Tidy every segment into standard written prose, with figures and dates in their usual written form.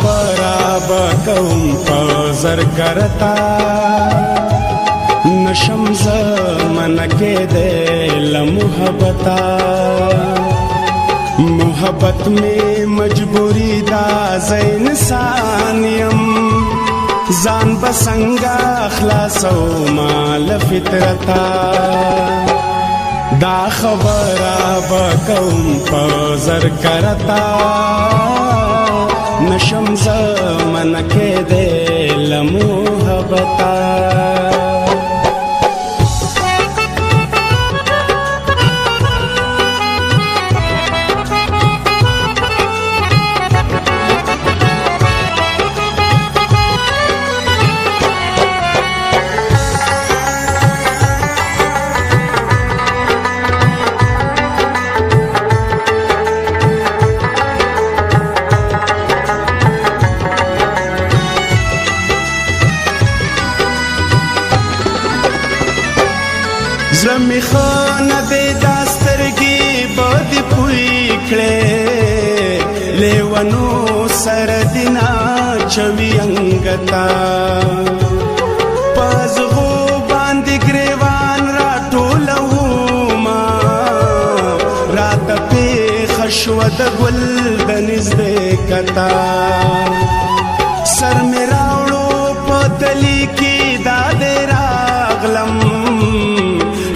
خبره بکوم په زر کرتا نشم زمن کېدی له محبته محبت میں مجبوری دا ز انسان یم ځان بسنګا خلاصو مال فطرتا دا خبره بکوم په زر کرتا نشم زمن کېدی له محبته زلمی خانه دی داسترگی بادی پوی کړې لیوانو سر دینا چوی انگتا پازغو باندې گریوان را ټولو ما رات پیخ شو د ګل د نږدې کتا سر می راوړو په تلی کې دا دې راغلم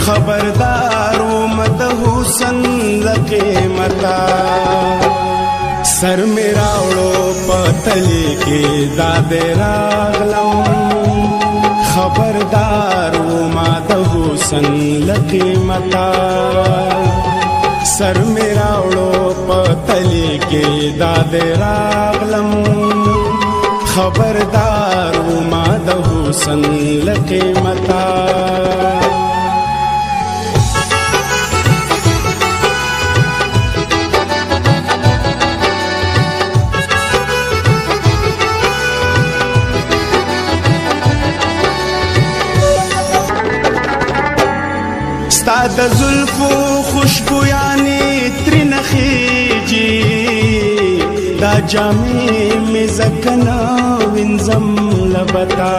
خبردارو مد حسن لقیمتا سر میرا اڑو پتلی کی داد راغلم خبردارو مد حسن لقیمتا سر میرا اڑو پتلی کی داد راغلم خبردارو مد حسن لقیمتا ستا د زلفو خوشبویانی ترې نخیجي دا جامې مې ځکه نه وینځم لبتا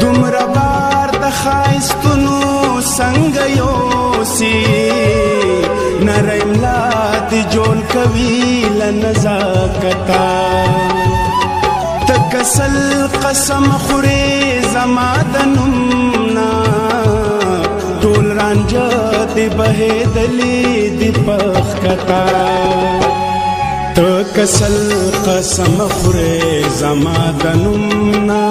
دومره بار د ښایستونو څنګه یوسي نری ملا دې جوړ کوي له نزاکتا ته کسل قسم خورې زما د نوم نه ټول رانجه دی بهیدلی دی پخ کتا ته کسل قسم خورې زما د نوم نه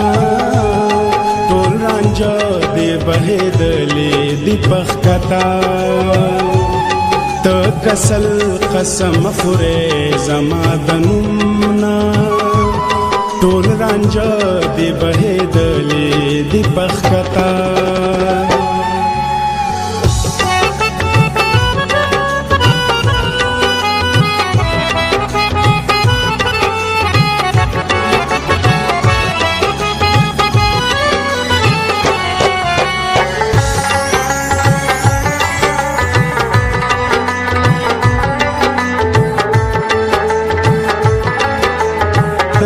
ټول رانجه دی بهیدلی دی پخ کتا ته کسل قسم خورې زما د نوم نه ټول رانجه دی بهیدلی دی پخ کتا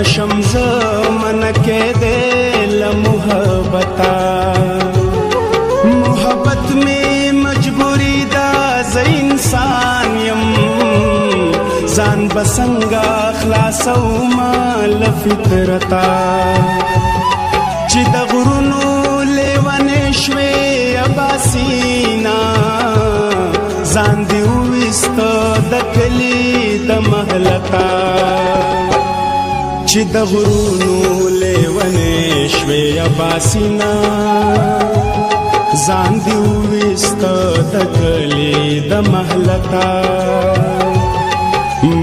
نشم زمن کېدی له محبته محبت میں مجبوری دا ز انسان یم ځان بسنګا خلاصوما له فطرته چې د غرونو لیونې شوې اباسینا ځان دې وویسته د کلي د محلته چې د غرونو لیونې شوې اباسینا ځان دې وویسته د کلي د محلته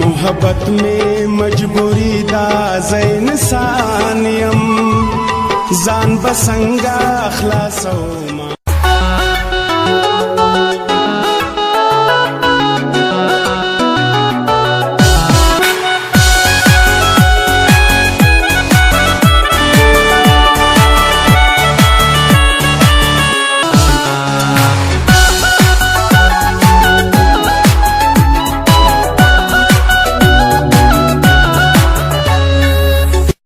محبت میں مجبوری دا ز انسان یم ځان بسنګا خلاصو